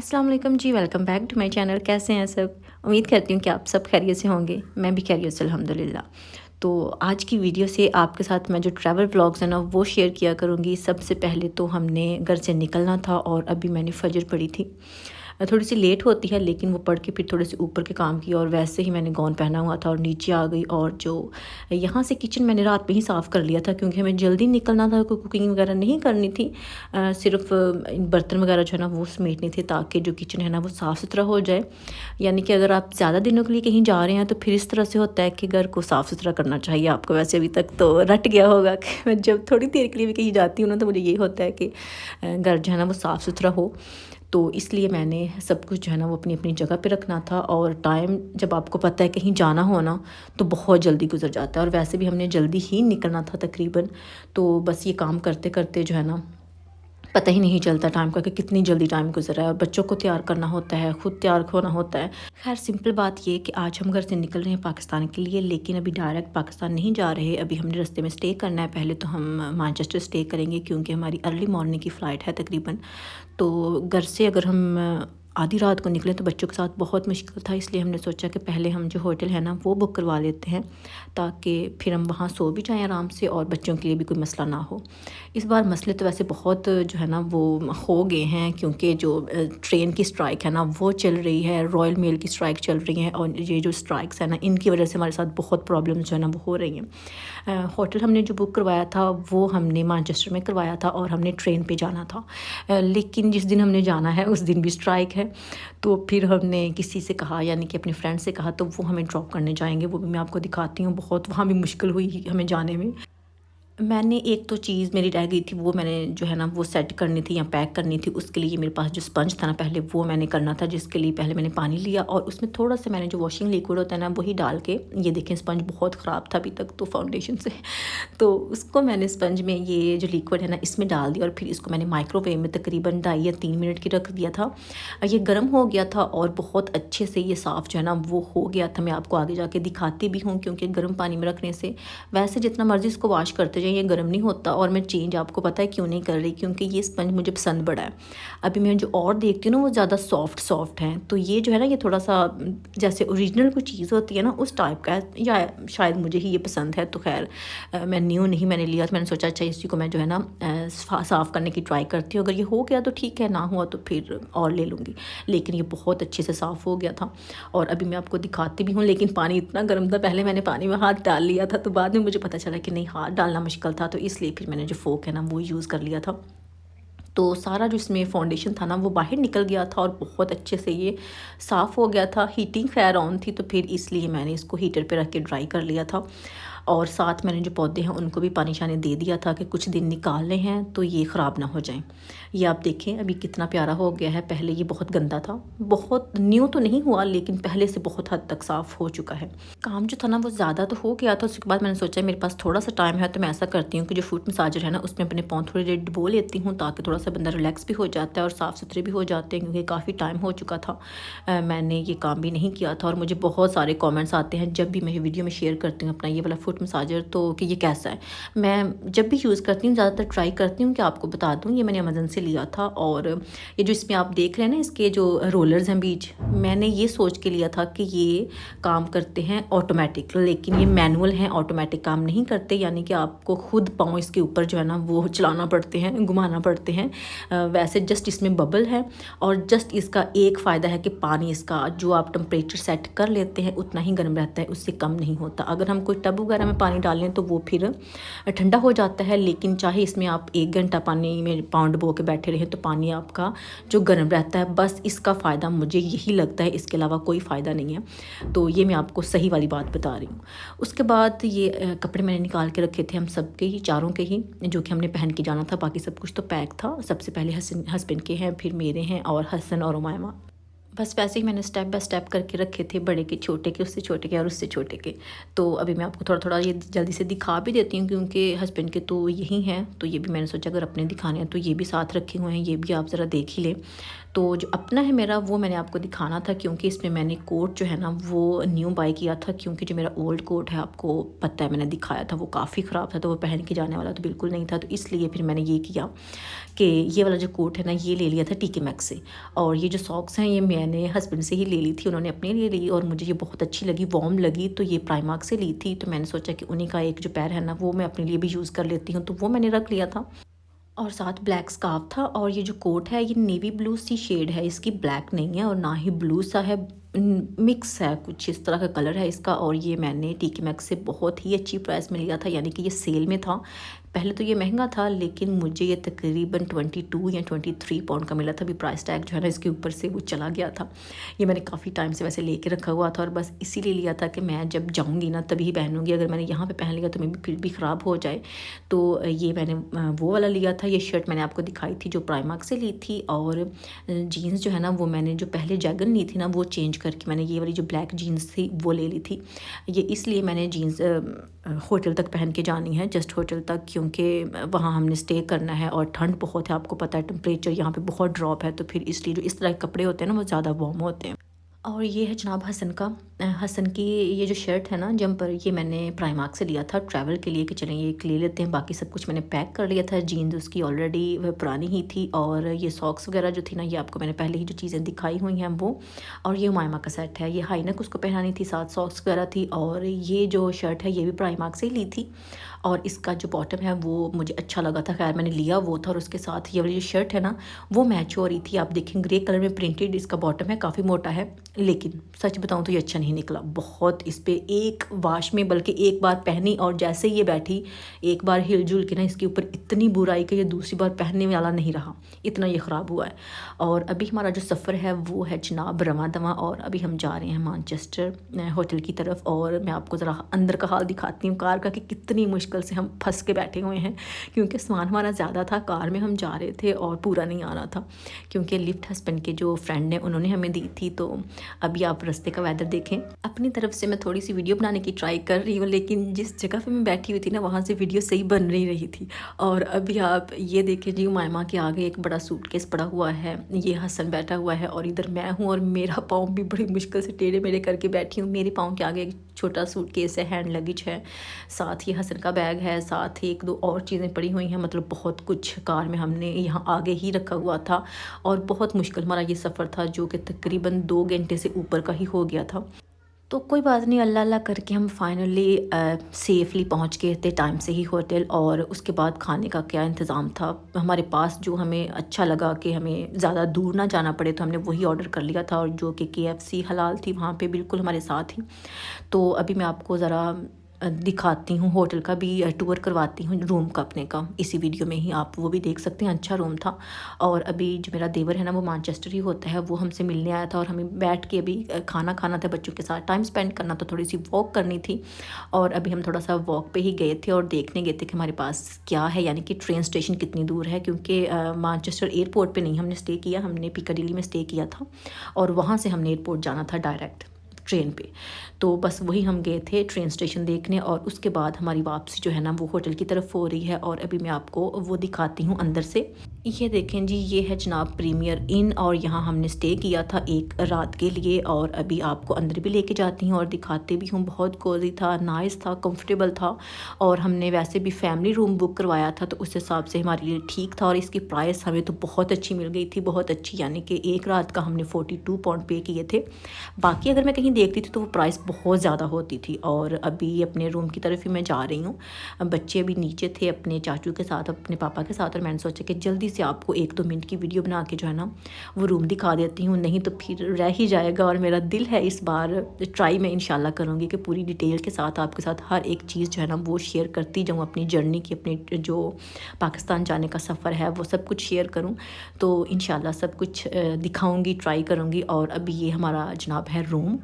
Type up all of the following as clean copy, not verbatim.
अस्सलाम वालेकुम जी, welcome back to my channel. कैसे हैं सब? उम्मीद करती हूँ कि आप सब खैरियत से होंगे। मैं भी खैरियत से अल्हम्दुलिल्लाह। तो आज की वीडियो से आपके साथ मैं जो ट्रैवल व्लॉग्स हैं ना वो शेयर किया करूँगी। सबसे पहले तो हमने घर से निकलना था और अभी मैंने फ़जर पढ़ी थी। थोड़ी सी लेट होती है लेकिन वो पढ़ के फिर थोड़े से ऊपर के काम किए और वैसे ही मैंने गाउन पहना हुआ था और नीचे आ गई। और जो यहाँ से किचन मैंने रात में ही साफ़ कर लिया था क्योंकि हमें जल्दी निकलना था, कोई कुकिंग वगैरह नहीं करनी थी। सिर्फ बर्तन वगैरह जो है ना वो समेटने थे ताकि जो किचन है ना वो साफ़ सुथरा हो जाए। यानी कि अगर आप ज़्यादा दिनों के लिए कहीं जा रहे हैं तो फिर इस तरह से होता है कि घर को साफ़ सुथरा करना चाहिए आपको। वैसे अभी तक तो रट गया होगा कि मैं जब थोड़ी देर के लिए भी कहीं जाती हूँ ना तो मुझे ये होता है कि घर जो है ना वो साफ़ सुथरा हो। तो इसलिए मैंने सब कुछ जो है ना वो अपनी अपनी जगह पे रखना था। और टाइम जब आपको पता है कहीं जाना हो ना तो बहुत जल्दी गुजर जाता है और वैसे भी हमने जल्दी ही निकलना था तकरीबन। तो बस ये काम करते करते जो है ना पता ही नहीं चलता टाइम का कि कितनी जल्दी टाइम गुजर रहा है। और बच्चों को तैयार करना होता है, खुद तैयार होना होता है। खैर सिंपल बात ये कि आज हम घर से निकल रहे हैं पाकिस्तान के लिए, लेकिन अभी डायरेक्ट पाकिस्तान नहीं जा रहे। अभी हमने रास्ते में स्टे करना है। पहले तो हम मैनचेस्टर स्टे करेंगे क्योंकि हमारी अर्ली मॉर्निंग की फ़्लाइट है तकरीबन। तो घर से अगर हम आधी रात को निकले तो बच्चों के साथ बहुत मुश्किल था, इसलिए हमने सोचा कि पहले हम जो होटल है ना वो बुक करवा लेते हैं ताकि फिर हम वहाँ सो भी जाएं आराम से और बच्चों के लिए भी कोई मसला ना हो। इस बार मसले तो वैसे बहुत जो है ना वो हो गए हैं क्योंकि जो ट्रेन की स्ट्राइक है ना वो चल रही है, रॉयल मेल की स्ट्राइक चल रही है और ये जो स्ट्राइक्स है ना इनकी वजह से हमारे साथ बहुत प्रॉब्लम्स जो है ना वो हो रही हैं। होटल हमने जो बुक करवाया था वो हमने मैनचेस्टर में करवाया था और हमने ट्रेन पे जाना था। लेकिन जिस दिन हमने जाना है उस दिन भी स्ट्राइक है। तो फिर हमने किसी से कहा, यानी कि अपने फ्रेंड से कहा, तो वो हमें ड्रॉप करने जाएंगे। वो भी मैं आपको दिखाती हूँ। बहुत वहाँ भी मुश्किल हुई हमें जाने में। मैंने एक तो चीज़ मेरी रह गई थी, वो मैंने जो है ना वो सेट करनी थी या पैक करनी थी। उसके लिए मेरे पास जो स्पंज था ना पहले वो मैंने करना था, जिसके लिए पहले मैंने पानी लिया और उसमें थोड़ा सा मैंने जो वॉशिंग लिक्विड होता है ना वही डाल के, ये देखें स्पंज बहुत ख़राब था अभी तक तो फाउंडेशन से। तो उसको मैंने स्पंज में ये जो लिक्विड है ना इसमें डाल दिया और फिर इसको मैंने माइक्रोवेव में तकरीबन 2.5 या 3 मिनट की रख दिया था। ये गर्म हो गया था और बहुत अच्छे से ये साफ़ जो है ना वो हो गया था। मैं आपको आगे जाके दिखाती भी हूँ क्योंकि गर्म पानी में रखने से वैसे जितना मर्ज़ी इसको वॉश करते जाए ये गर्म नहीं होता। और मैं चेंज आपको पता है क्यों नहीं कर रही, क्योंकि ये स्पंज मुझे पसंद बड़ा है। अभी मैं जो और देखती हूँ ना वो ज़्यादा सॉफ्ट हैं, तो ये जो है ना ये थोड़ा सा जैसे ओरिजिनल कोई चीज़ होती है ना उस टाइप का है, या शायद मुझे ही ये पसंद है। तो खैर मैं न्यू नहीं मैंने लिया, तो मैंने सोचा अच्छा इसी को मैं जो है ना साफ़ करने की ट्राई करती हूँ। अगर ये हो गया तो ठीक है, ना हुआ तो फिर और ले लूँगी। लेकिन ये बहुत अच्छे से साफ़ हो गया था और अभी मैं आपको दिखाती भी हूँ। लेकिन पानी इतना गर्म था, पहले मैंने पानी में हाथ डाल लिया था तो बाद में मुझे पता चला कि नहीं हाथ डालना मुश्किल था, तो इसलिए फिर मैंने जो फोक है ना वो यूज़ कर लिया था। तो सारा जो इसमें फाउंडेशन था ना वो बाहर निकल गया था और बहुत अच्छे से ये साफ़ हो गया था। हीटिंग खैर ऑन थी तो फिर इसलिए मैंने इसको हीटर पे रख के ड्राई कर लिया था। और साथ मैंने जो पौधे हैं उनको भी पानी शानी दे दिया था कि कुछ दिन निकालने हैं तो ये ख़राब ना हो जाएं। ये आप देखें अभी कितना प्यारा हो गया है। पहले ये बहुत गंदा था, बहुत न्यू तो नहीं हुआ लेकिन पहले से बहुत हद तक साफ़ हो चुका है। काम जो था ना वो ज़्यादा तो हो गया था। उसके बाद मैंने सोचा मेरे पास थोड़ा सा टाइम है तो मैं ऐसा करती हूँ कि जो फुट मसाजर है ना उसमें अपने पाँव थोड़ी देर डुबो लेती हूँ ताकि थोड़ा सा बंदा रिलैक्स भी हो जाता है और साफ़ सुथरे भी हो जाते हैं, क्योंकि काफ़ी टाइम हो चुका था मैंने ये काम भी नहीं किया था। और मुझे बहुत सारे कमेंट्स आते हैं जब भी मैं वीडियो में शेयर करती हूँ अपना ये वाला फुट मसाजर, तो कि ये कैसा है। मैं जब भी यूज़ करती हूँ ज़्यादातर ट्राई करती हूँ कि आपको बता दूँ। ये मैंने अमेज़न से लिया था और ये जो इसमें आप देख रहे हैं ना इसके जो रोलर्स हैं बीच, मैंने ये सोच के लिया था कि ये काम करते हैं ऑटोमेटिक, लेकिन ये मैनुअल हैं, ऑटोमेटिक काम नहीं करते। यानी कि आपको खुद पाँव इसके ऊपर जो है ना वो चलाना पड़ते हैं, घुमाना पड़ते हैं। वैसे जस्ट इसमें बबल है और जस्ट इसका एक फ़ायदा है कि पानी इसका जो आप टेम्परेचर सेट कर लेते हैं उतना ही गर्म रहता है, उससे कम नहीं होता। अगर हम कोई टब वगैरह में पानी डालें तो वो फिर ठंडा हो जाता है, लेकिन चाहे इसमें आप 1 घंटा पानी में पाँव डुबो के बैठे रहें तो पानी आपका जो गर्म रहता है। बस इसका फ़ायदा मुझे यही लगता है, इसके अलावा कोई फ़ायदा नहीं है। तो ये मैं आपको सही वाली बात बता रही हूँ। उसके बाद ये कपड़े मैंने निकाल के रखे थे हम सब के ही, चारों के ही, जो कि हमने पहन के जाना था। बाकी सब कुछ तो पैक था। सबसे पहले हस्बैंड के हैं, फिर मेरे हैं और हसन और उमायमा। बस वैसे ही मैंने स्टेप बाय स्टेप करके रखे थे, बड़े के, छोटे के, उससे छोटे के और उससे छोटे के। तो अभी मैं आपको थोड़ा-थोड़ा ये जल्दी से दिखा भी देती हूँ क्योंकि हस्बैंड के तो यही हैं, तो ये भी मैंने सोचा अगर अपने दिखाने हैं तो ये भी साथ रखे हुए हैं, ये भी आप ज़रा देख ही लें। तो जो अपना है मेरा वो मैंने आपको दिखाना था क्योंकि इसमें मैंने कोट जो है ना वो न्यू बाय किया था, क्योंकि जो मेरा ओल्ड कोट है आपको पता है मैंने दिखाया था वो काफ़ी ख़राब था, तो वो पहन के जाने वाला तो बिल्कुल नहीं था। तो इसलिए फिर मैंने ये किया कि ये वाला जो कोट है ना ये ले लिया था टीके मैक्स से, और ये जो सॉक्स हैं ये मैंने हस्बैंड से ही ले ली थी, उन्होंने अपने लिए ली और मुझे ये बहुत अच्छी लगी, वार्म लगी, तो ये प्राइमार्क से ली थी। तो मैंने सोचा कि उन्हीं का एक जो पैर है ना वो मैं अपने लिए भी यूज़ कर लेती हूँ, तो वो मैंने रख लिया था। और साथ ब्लैक स्कार्फ था, और ये जो कोट है ये नेवी ब्लू सी शेड है इसकी, ब्लैक नहीं है और ना ही ब्लू सा है, मिक्स है, कुछ इस तरह का कलर है इसका। और ये मैंने टीके मैक्स से बहुत ही अच्छी प्राइस में लिया था, यानी कि ये सेल में था। पहले तो ये महंगा था लेकिन मुझे ये तकरीबन 22 या 23 पाउंड का मिला था। अभी प्राइस टैग जो है ना इसके ऊपर से वो चला गया था। ये मैंने काफ़ी टाइम से वैसे लेके रखा हुआ था और बस इसीलिए लिया था कि मैं जब जाऊँगी ना तभी पहनूँगी, अगर मैंने यहाँ पे पहन लिया तो मे बी फिर भी ख़राब हो जाए। तो ये मैंने वो वाला लिया था। ये शर्ट मैंने आपको दिखाई थी जो प्राइमार्क से ली थी, और जीन्स जो है ना वो मैंने जो पहले जैगन ली थी ना वो चेंज करके मैंने ये वाली जो ब्लैक जीन्स थी वो ले ली थी। ये इसलिए मैंने जीन्स होटल तक पहन के जानी है, जस्ट होटल तक, क्योंकि वहाँ हमने स्टे करना है और ठंड बहुत है, आपको पता है टेम्परेचर यहाँ पे बहुत ड्रॉप है, तो फिर इसलिए जो इस तरह के कपड़े होते हैं ना वो ज़्यादा वार्म होते हैं। और ये है जनाब हसन का, हसन की ये जो शर्ट है ना जंपर, ये मैंने प्राइमार्क से लिया था ट्रैवल के लिए कि चलें ये एक ले लेते हैं। बाकी सब कुछ मैंने पैक कर लिया था, जीन्स उसकी ऑलरेडी वह पुरानी ही थी, और ये सॉक्स वगैरह जो थी ना ये आपको मैंने पहले ही जो चीज़ें दिखाई हुई हैं वो। और ये उमायमा का सेट है, ये हाई नेक उसको पहनानी थी, साथ सॉक्स वगैरह थी। और ये जो शर्ट है ये भी प्राइमार्क से ही ली थी, और इसका जो बॉटम है वो मुझे अच्छा लगा था, खैर मैंने लिया वो था। और उसके साथ ये वाली जो शर्ट है ना वो मैच हो रही थी, आप देखें ग्रे कलर में प्रिंटेड इसका बॉटम है, काफ़ी मोटा है, लेकिन सच बताऊं तो ये अच्छा नहीं निकला बहुत। इस पे एक वाश में, बल्कि एक बार पहनी और जैसे ये बैठी एक बार हिलजुल के ना इसके ऊपर इतनी बुराई कि ये दूसरी बार पहनने वाला नहीं रहा, इतना ये ख़राब हुआ है। और अभी हमारा जो सफ़र है वो है जनाब रवां दवां, और अभी हम जा रहे हैं मैनचेस्टर होटल की तरफ। और मैं आपको ज़रा अंदर का हाल दिखाती हूँ कार का, कि कितनी मुश्किल से हम फंस के बैठे हुए हैं, क्योंकि सामान हमारा ज़्यादा था, कार में हम जा रहे थे और पूरा नहीं आ रहा था, क्योंकि लिफ्ट हस्बैंड के जो फ्रेंड ने उन्होंने हमें दी थी। तो अभी आप रास्ते का वेदर देखें। अपनी तरफ से मैं थोड़ी सी वीडियो बनाने की ट्राई कर रही हूँ, लेकिन जिस जगह पे मैं बैठी हुई थी ना वहाँ से वीडियो सही बन नहीं रही थी। और अभी आप ये देखें जी, उमायमा के आगे एक बड़ा सूटकेस पड़ा हुआ है, ये हसन बैठा हुआ है और इधर मैं हूँ, और मेरा पाँव भी बड़ी मुश्किल से टेढ़े मेढ़े करके बैठी हूँ। मेरे पाँव के आगे एक छोटा सूटकेस है, हैंड लगेज है, साथ ही हसन का बैग है, साथ ही एक दो और चीज़ें पड़ी हुई हैं, मतलब बहुत कुछ कार में हमने यहाँ आगे ही रखा हुआ था। और बहुत मुश्किल हमारा ये सफ़र था, जो कि तकरीबन 2 घंटे से ऊपर का ही हो गया था। तो कोई बात नहीं, अल्लाह अल्लाह करके हम फाइनली सेफ़ली पहुंच गए थे टाइम से ही होटल। और उसके बाद खाने का क्या इंतज़ाम था हमारे पास, जो हमें अच्छा लगा कि हमें ज़्यादा दूर ना जाना पड़े, तो हमने वही ऑर्डर कर लिया था, और जो कि KFC हलाल थी वहाँ पे बिल्कुल हमारे साथ ही। तो अभी मैं आपको ज़रा दिखाती हूँ, होटल का भी टूर करवाती हूँ, रूम का अपने का, इसी वीडियो में ही आप वो भी देख सकते हैं, अच्छा रूम था। और अभी जो मेरा देवर है ना वो मैनचेस्टर ही होता है, वो हमसे मिलने आया था, और हमें बैठ के अभी खाना खाना था, बच्चों के साथ टाइम स्पेंड करना था, थोड़ी सी वॉक करनी थी। और अभी हम थोड़ा सा वॉक पे ही गए थे और देखने गए थे कि हमारे पास क्या है, यानी कि ट्रेन स्टेशन कितनी दूर है, क्योंकि मैनचेस्टर एयरपोर्ट पर नहीं हमने स्टे किया, हमने पिकाडिली में स्टे किया था, और वहाँ से हमने एयरपोर्ट जाना था डायरेक्ट ट्रेन पे। तो बस वही हम गए थे ट्रेन स्टेशन देखने, और उसके बाद हमारी वापसी जो है ना वो होटल की तरफ हो रही है। और अभी मैं आपको वो दिखाती हूँ अंदर से। ये देखें जी, ये है जनाब प्रीमियर इन, और यहाँ हमने स्टे किया था एक रात के लिए। और अभी आपको अंदर भी लेके जाती हूँ और दिखाते भी हूँ, बहुत कोजी था, नाइस था, कंफर्टेबल था। और हमने वैसे भी फैमिली रूम बुक करवाया था, तो उस हिसाब से हमारे लिए ठीक था। और इसकी प्राइस हमें तो बहुत अच्छी मिल गई थी, बहुत अच्छी, यानी कि एक रात का हमने 42 पाउंड पे किए थे। बाकी अगर मैं कहीं देखती थी तो वो प्राइस बहुत ज़्यादा होती थी। और अभी अपने रूम की तरफ ही मैं जा रही हूँ, बच्चे अभी नीचे थे अपने चाचू के साथ, अपने पापा के साथ, और मैंने सोचा कि जल्दी से आपको 1-2 मिनट की वीडियो बना के जो है ना वो रूम दिखा देती हूँ, नहीं तो फिर रह ही जाएगा। और मेरा दिल है इस बार ट्राई मैं इंशाल्लाह करूँगी कि पूरी डिटेल के साथ आपके साथ हर एक चीज़ जो है ना वो शेयर करती जाऊँ, अपनी जर्नी की, अपने जो पाकिस्तान जाने का सफ़र है वो सब कुछ शेयर करूँ। तो इंशाल्लाह सब कुछ दिखाऊँगी, ट्राई करूँगी। और अभी ये हमारा जनाब है रूम,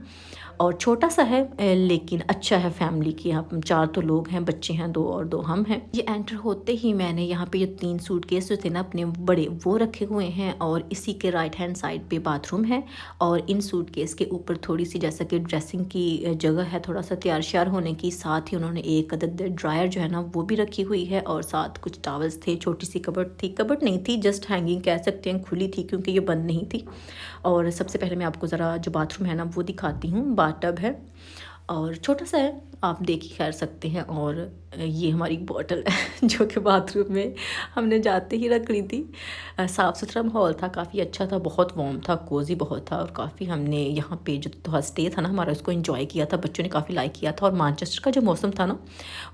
और छोटा सा है लेकिन अच्छा है फैमिली की। यहाँ हम 4 तो लोग हैं, बच्चे हैं 2 और 2 हम हैं। ये एंटर होते ही मैंने यहाँ पे जो 3 सूटकेस जो थे ना अपने बड़े वो रखे हुए हैं और इसी के राइट हैंड साइड पे बाथरूम है और इन सूटकेस के ऊपर थोड़ी सी जैसा कि ड्रेसिंग की जगह है थोड़ा सा तैयार श्यार होने की। साथ ही उन्होंने एक अदद ड्रायर जो है ना वो भी रखी हुई है और साथ कुछ टॉवल्स थे, छोटी सी कबर्ड थी, कबर्ड नहीं थी जस्ट हैंगिंग कह सकते हैं, खुली थी क्योंकि ये बंद नहीं थी। और सबसे पहले मैं आपको ज़रा जो बाथरूम है ना वो दिखाती हूँ। बाथटब है और छोटा सा है, आप देख ही खैर सकते हैं। और ये हमारी बॉटल है जो कि बाथरूम में हमने जाते ही रख ली थी। साफ़ सुथरा माहौल था, काफ़ी अच्छा था, बहुत वार्म था, कोज़ी बहुत था और काफ़ी हमने यहाँ पे जो थोड़ा स्टे था ना हमारा उसको एंजॉय किया था, बच्चों ने काफ़ी लाइक किया था। और मैनचेस्टर का जो मौसम था ना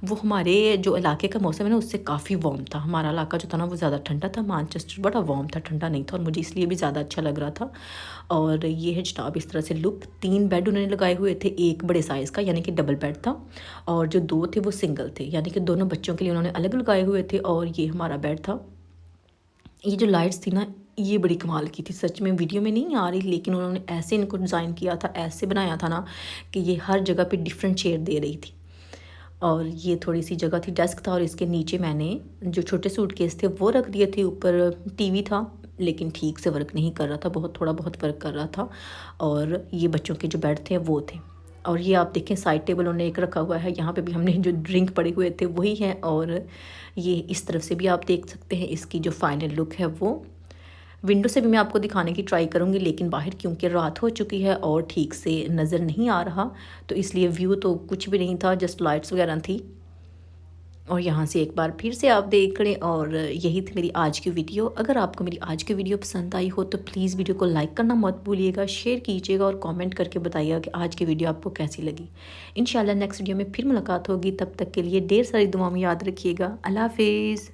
वो हमारे जो इलाके का मौसम है ना उससे काफ़ी वार्म था। हमारा इलाका जो था ना वो ज़्यादा ठंडा था, मैनचेस्टर बड़ा वार्म था, ठंडा नहीं था और मुझे इसलिए भी ज़्यादा अच्छा लग रहा था। और ये है जनाब इस तरह से लुक। 3 बेड उन्होंने लगाए हुए थे, एक बड़े साइज़ का यानी कि डबल बेड था और जो 2 थे वो सिंगल थे यानी कि दोनों बच्चों के लिए उन्होंने अलग लगाए हुए थे। और ये हमारा बेड था। ये जो लाइट्स थी ना ये बड़ी कमाल की थी, सच में वीडियो में नहीं आ रही लेकिन उन्होंने ऐसे इनको डिज़ाइन किया था, ऐसे बनाया था ना कि ये हर जगह पे डिफरेंट शेड दे रही थी। और ये थोड़ी सी जगह थी, डेस्क था और इसके नीचे मैंने जो छोटे सूटकेस थे वो रख दिए थे। ऊपर टीवी था लेकिन ठीक से वर्क नहीं कर रहा था, बहुत थोड़ा बहुत वर्क कर रहा था। और ये बच्चों के जो बेड थे वो थे। और ये आप देखें साइड टेबल उन्होंने एक रखा हुआ है, यहाँ पे भी हमने जो ड्रिंक पड़े हुए थे वही है। और ये इस तरफ से भी आप देख सकते हैं इसकी जो फाइनल लुक है वो। विंडो से भी मैं आपको दिखाने की ट्राई करूँगी लेकिन बाहर क्योंकि रात हो चुकी है और ठीक से नज़र नहीं आ रहा तो इसलिए व्यू तो कुछ भी नहीं था, जस्ट लाइट्स वगैरह थी। और यहाँ से एक बार फिर से आप देख लें। और यही थी मेरी आज की वीडियो। अगर आपको मेरी आज की वीडियो पसंद आई हो तो प्लीज़ वीडियो को लाइक करना मत भूलिएगा, शेयर कीजिएगा और कमेंट करके बताइएगा कि आज की वीडियो आपको कैसी लगी। इंशाल्लाह नेक्स्ट वीडियो में फिर मुलाकात होगी, तब तक के लिए ढेर सारी दुआ में याद रखिएगा। अल्लाह हाफिज़।